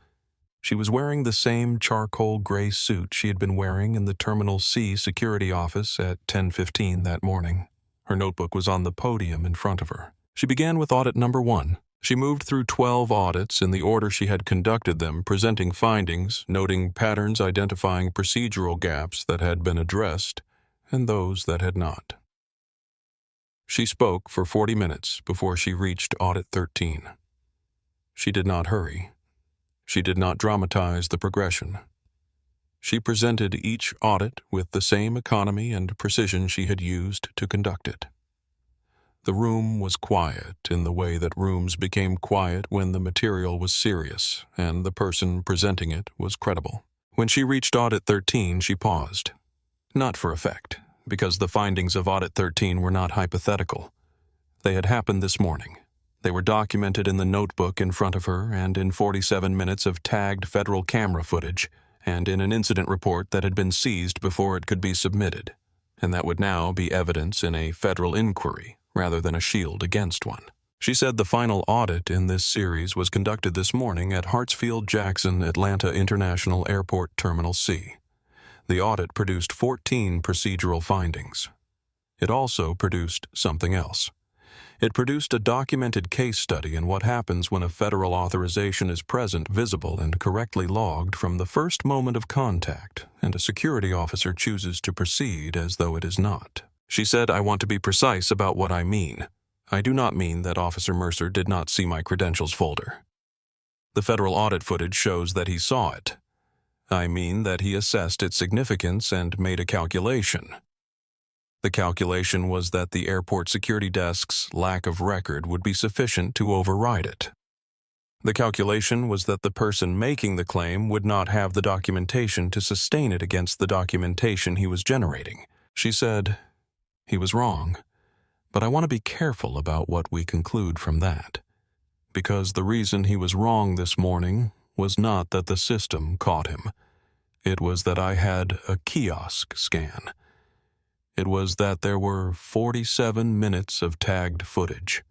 She was wearing the same charcoal gray suit she had been wearing in the Terminal C security office at 10:15 that morning. Her notebook was on the podium in front of her. She began with audit number 1. She moved through 12 audits in the order she had conducted them, presenting findings, noting patterns identifying procedural gaps that had been addressed and those that had not. She spoke for 40 minutes before she reached Audit 13. She did not hurry. She did not dramatize the progression. She presented each audit with the same economy and precision she had used to conduct it. The room was quiet in the way that rooms became quiet when the material was serious and the person presenting it was credible. When she reached Audit 13, she paused. Not for effect, because the findings of Audit 13 were not hypothetical. They had happened this morning. They were documented in the notebook in front of her and in 47 minutes of tagged federal camera footage and in an incident report that had been seized before it could be submitted, and that would now be evidence in a federal inquiry rather than a shield against one. She said the final audit in this series was conducted this morning at Hartsfield-Jackson Atlanta International Airport Terminal C. The audit produced 14 procedural findings. It also produced something else. It produced a documented case study in what happens when a federal authorization is present, visible, and correctly logged from the first moment of contact, and a security officer chooses to proceed as though it is not. She said, "I want to be precise about what I mean. I do not mean that Officer Mercer did not see my credentials folder. The federal audit footage shows that he saw it. I mean that he assessed its significance and made a calculation. The calculation was that the airport security desk's lack of record would be sufficient to override it. The calculation was that the person making the claim would not have the documentation to sustain it against the documentation he was generating." She said, "He was wrong, but I want to be careful about what we conclude from that, because the reason he was wrong this morning was not that the system caught him. It was that I had a kiosk scan. It was that there were 47 minutes of tagged footage.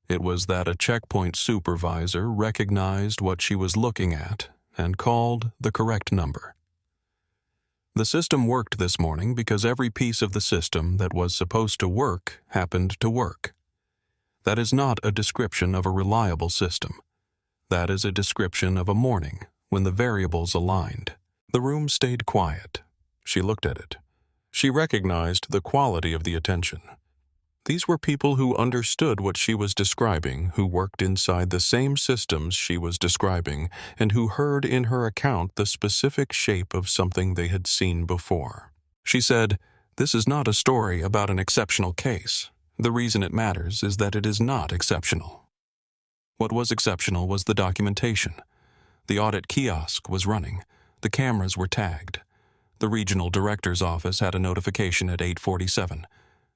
It was that a checkpoint supervisor recognized what she was looking at and called the correct number." The system worked this morning because every piece of the system that was supposed to work happened to work. That is not a description of a reliable system. That is a description of a morning when the variables aligned. The room stayed quiet. She looked at it. She recognized the quality of the attention. These were people who understood what she was describing, who worked inside the same systems she was describing, and who heard in her account the specific shape of something they had seen before. She said, "This is not a story about an exceptional case. The reason it matters is that it is not exceptional." What was exceptional was the documentation. The audit kiosk was running. The cameras were tagged. The regional director's office had a notification at 8:47.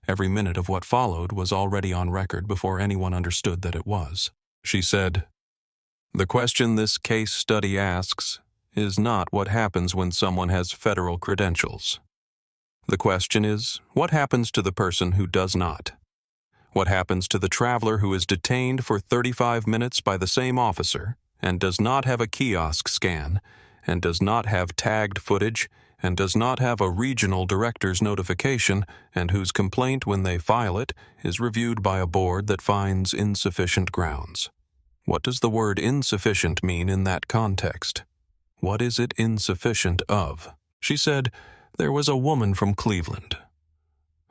Every minute of what followed was already on record before anyone understood that it was. She said, "The question this case study asks is not what happens when someone has federal credentials. The question is, what happens to the person who does not? What happens to the traveler who is detained for 35 minutes by the same officer and does not have a kiosk scan and does not have tagged footage and does not have a regional director's notification and whose complaint when they file it is reviewed by a board that finds insufficient grounds? What does the word insufficient mean in that context? What is it insufficient of?" She said, "There was a woman from Cleveland.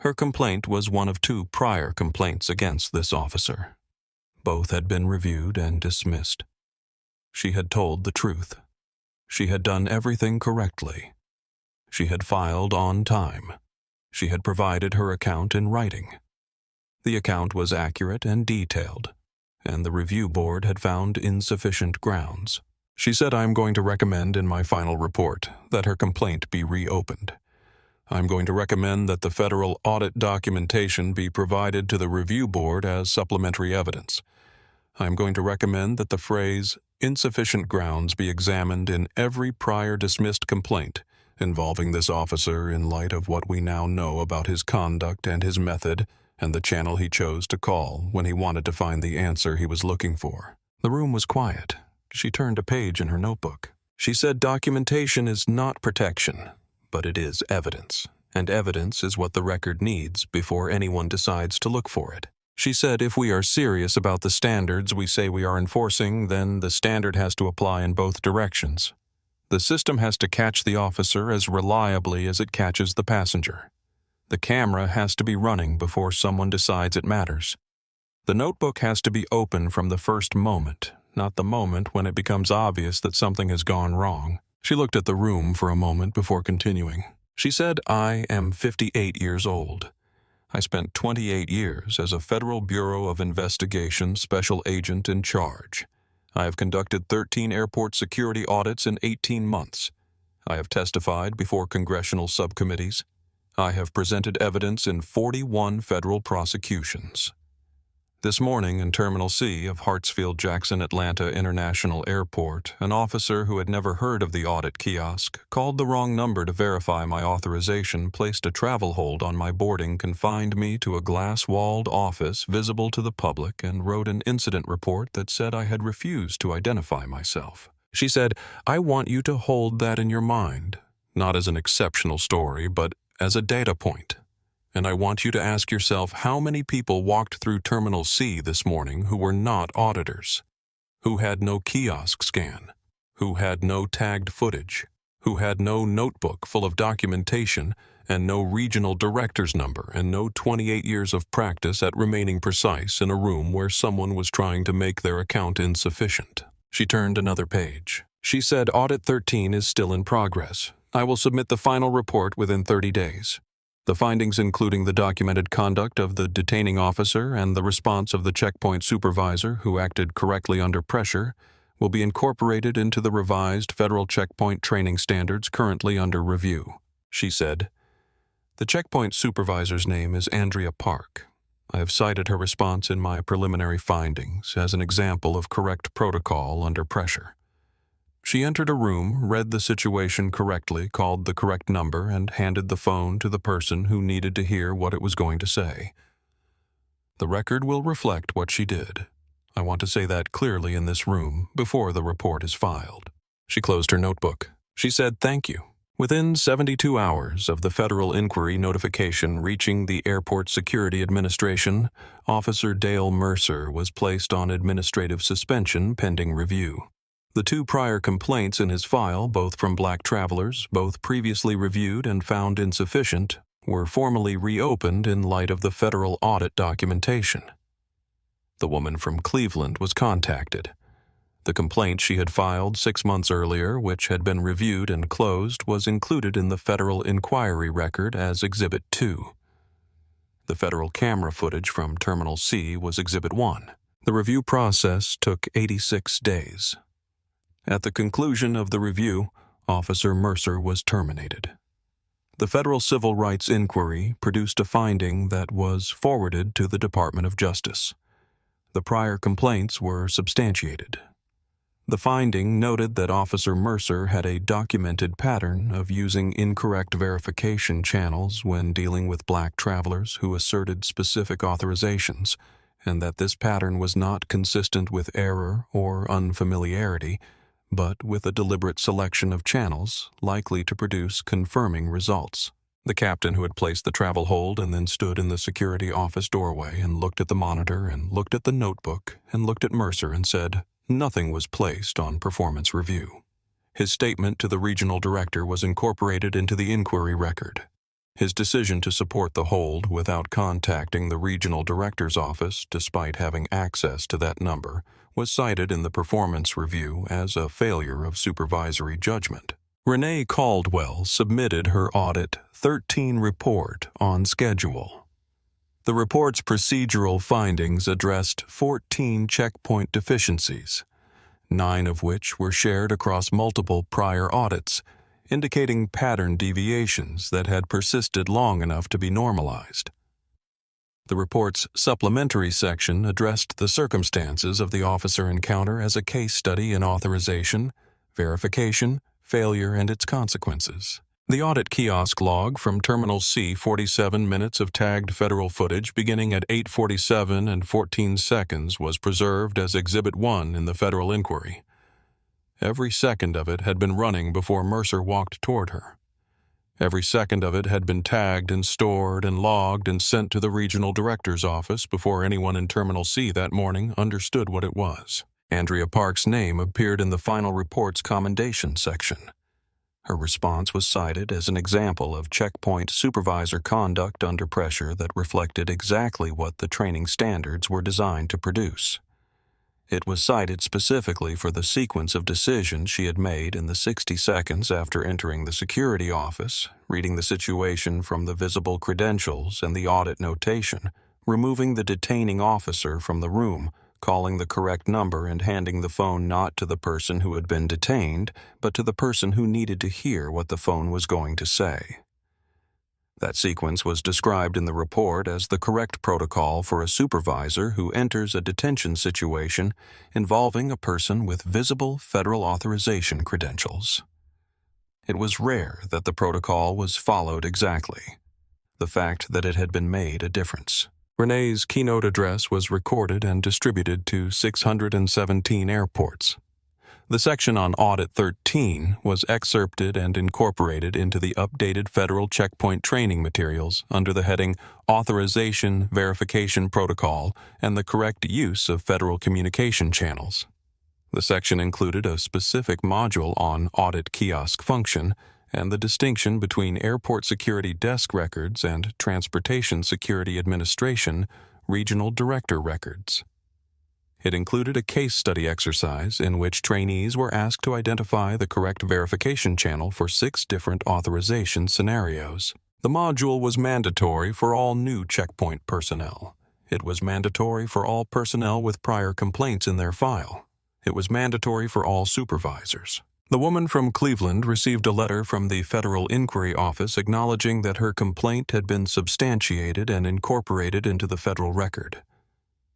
Her complaint was one of 2 prior complaints against this officer. Both had been reviewed and dismissed. She had told the truth. She had done everything correctly. She had filed on time. She had provided her account in writing. The account was accurate and detailed, and the review board had found insufficient grounds. She said, "I am going to recommend in my final report that her complaint be reopened. I'm going to recommend that the federal audit documentation be provided to the review board as supplementary evidence. I'm going to recommend that the phrase insufficient grounds be examined in every prior dismissed complaint involving this officer in light of what we now know about his conduct and his method and the channel he chose to call when he wanted to find the answer he was looking for." The room was quiet. She turned a page in her notebook. She said, "Documentation is not protection, but it is evidence, and evidence is what the record needs before anyone decides to look for it." She said, "If we are serious about the standards we say we are enforcing, then the standard has to apply in both directions. The system has to catch the officer as reliably as it catches the passenger. The camera has to be running before someone decides it matters. The notebook has to be open from the first moment, not the moment when it becomes obvious that something has gone wrong." She looked at the room for a moment before continuing. She said, "I am 58 years old. I spent 28 years as a Federal Bureau of Investigation special agent in charge. I have conducted 13 airport security audits in 18 months. I have testified before congressional subcommittees. I have presented evidence in 41 federal prosecutions. This morning in Terminal C of Hartsfield-Jackson Atlanta International Airport, an officer who had never heard of the audit kiosk called the wrong number to verify my authorization, placed a travel hold on my boarding, confined me to a glass-walled office visible to the public, and wrote an incident report that said I had refused to identify myself." She said, "I want you to hold that in your mind, not as an exceptional story, but as a data point. And I want you to ask yourself how many people walked through Terminal C this morning who were not auditors, who had no kiosk scan, who had no tagged footage, who had no notebook full of documentation and no regional director's number and no 28 years of practice at remaining precise in a room where someone was trying to make their account insufficient." She turned another page. She said, "Audit 13 is still in progress. I will submit the final report within 30 days. The findings, including the documented conduct of the detaining officer and the response of the checkpoint supervisor who acted correctly under pressure, will be incorporated into the revised federal checkpoint training standards currently under review." She said, "The checkpoint supervisor's name is Andrea Park. I have cited her response in my preliminary findings as an example of correct protocol under pressure. She entered a room, read the situation correctly, called the correct number, and handed the phone to the person who needed to hear what it was going to say. The record will reflect what she did. I want to say that clearly in this room before the report is filed." She closed her notebook. She said, "Thank you. Within 72 hours of the federal inquiry notification reaching the Airport Security Administration, Officer Dale Mercer was placed on administrative suspension pending review. The 2 prior complaints in his file, both from black travelers, both previously reviewed and found insufficient, were formally reopened in light of the federal audit documentation. The woman from Cleveland was contacted. The complaint she had filed 6 months earlier, which had been reviewed and closed, was included in the federal inquiry record as Exhibit 2. The federal camera footage from Terminal C was Exhibit 1. The review process took 86 days. At the conclusion of the review, Officer Mercer was terminated. The federal civil rights inquiry produced a finding that was forwarded to the Department of Justice. The prior complaints were substantiated. The finding noted that Officer Mercer had a documented pattern of using incorrect verification channels when dealing with black travelers who asserted specific authorizations, and that this pattern was not consistent with error or unfamiliarity, but with a deliberate selection of channels likely to produce confirming results. The captain who had placed the travel hold and then stood in the security office doorway and looked at the monitor and looked at the notebook and looked at Mercer and said, "Nothing was placed on performance review." His statement to the regional director was incorporated into the inquiry record. His decision to support the hold without contacting the regional director's office, despite having access to that number, was cited in the performance review as a failure of supervisory judgment. Renee Caldwell submitted her Audit 13 report on schedule. The report's procedural findings addressed 14 checkpoint deficiencies, 9 of which were shared across multiple prior audits, indicating pattern deviations that had persisted long enough to be normalized. The report's supplementary section addressed the circumstances of the officer encounter as a case study in authorization, verification, failure, and its consequences. The audit kiosk log from Terminal C, 47 minutes of tagged federal footage beginning at 8:47 and 14 seconds was preserved as Exhibit 1 in the federal inquiry. Every second of it had been running before Mercer walked toward her. Every second of it had been tagged and stored and logged and sent to the regional director's office before anyone in Terminal C that morning understood what it was. Andrea Park's name appeared in the final report's commendation section. Her response was cited as an example of checkpoint supervisor conduct under pressure that reflected exactly what the training standards were designed to produce. It was cited specifically for the sequence of decisions she had made in the 60 seconds after entering the security office, reading the situation from the visible credentials and the audit notation, removing the detaining officer from the room, calling the correct number and handing the phone not to the person who had been detained, but to the person who needed to hear what the phone was going to say. That sequence was described in the report as the correct protocol for a supervisor who enters a detention situation involving a person with visible federal authorization credentials. It was rare that the protocol was followed exactly. The fact that it had been made a difference. Renee's keynote address was recorded and distributed to 617 airports. The section on Audit 13 was excerpted and incorporated into the updated federal checkpoint training materials under the heading Authorization Verification Protocol and the Correct Use of Federal Communication Channels. The section included a specific module on audit kiosk function and the distinction between Airport Security Desk records and Transportation Security Administration Regional Director records. It included a case study exercise in which trainees were asked to identify the correct verification channel for 6 different authorization scenarios. The module was mandatory for all new checkpoint personnel. It was mandatory for all personnel with prior complaints in their file. It was mandatory for all supervisors. The woman from Cleveland received a letter from the Federal Inquiry Office acknowledging that her complaint had been substantiated and incorporated into the federal record.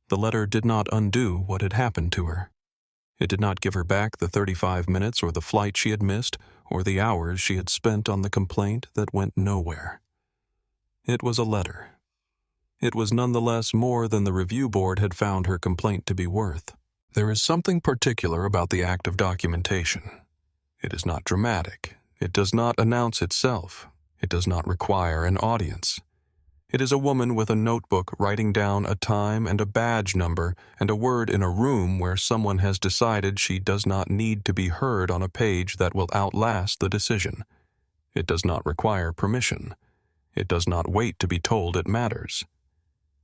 The letter did not undo what had happened to her. It did not give her back the 35 minutes or the flight she had missed or the hours she had spent on the complaint that went nowhere. It was a letter. It was nonetheless more than the review board had found her complaint to be worth. There is something particular about the act of documentation. It is not dramatic. It does not announce itself. It does not require an audience. It is a woman with a notebook writing down a time and a badge number and a word in a room where someone has decided she does not need to be heard on a page that will outlast the decision. It does not require permission. It does not wait to be told it matters.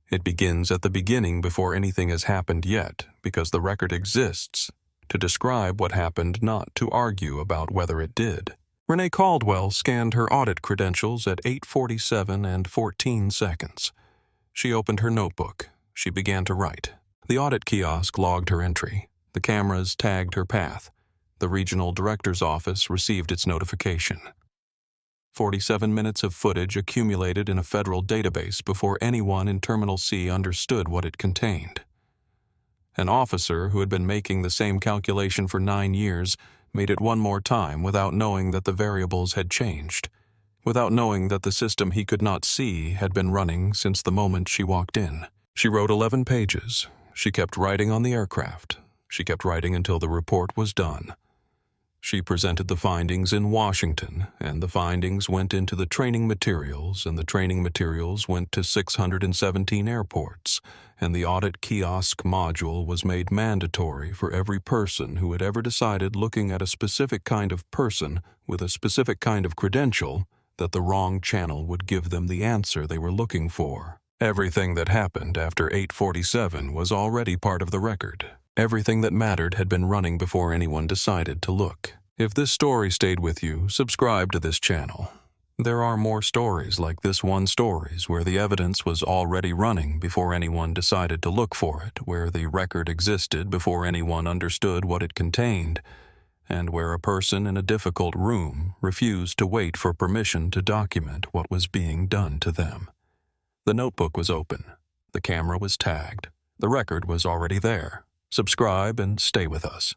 It begins at the beginning before anything has happened yet, because the record exists to describe what happened, not to argue about whether it did. Renee Caldwell scanned her audit credentials at 8:47 and 14 seconds. She opened her notebook. She began to write. The audit kiosk logged her entry. The cameras tagged her path. The regional director's office received its notification. 47 minutes of footage accumulated in a federal database before anyone in Terminal C understood what it contained. An officer who had been making the same calculation for 9 years made it one more time without knowing that the variables had changed, without knowing that the system he could not see had been running since the moment she walked in. She wrote 11 pages. She kept writing on the aircraft. She kept writing until the report was done. She presented the findings in Washington, and the findings went into the training materials, and the training materials went to 617 airports, and the audit kiosk module was made mandatory for every person who had ever decided, looking at a specific kind of person with a specific kind of credential, that the wrong channel would give them the answer they were looking for. Everything that happened after 8:47 was already part of the record. Everything that mattered had been running before anyone decided to look. If this story stayed with you, subscribe to this channel. There are more stories like this one stories where the evidence was already running before anyone decided to look for it, where the record existed before anyone understood what it contained, and where a person in a difficult room refused to wait for permission to document what was being done to them. The notebook was open. The camera was tagged. The record was already there. Subscribe and stay with us.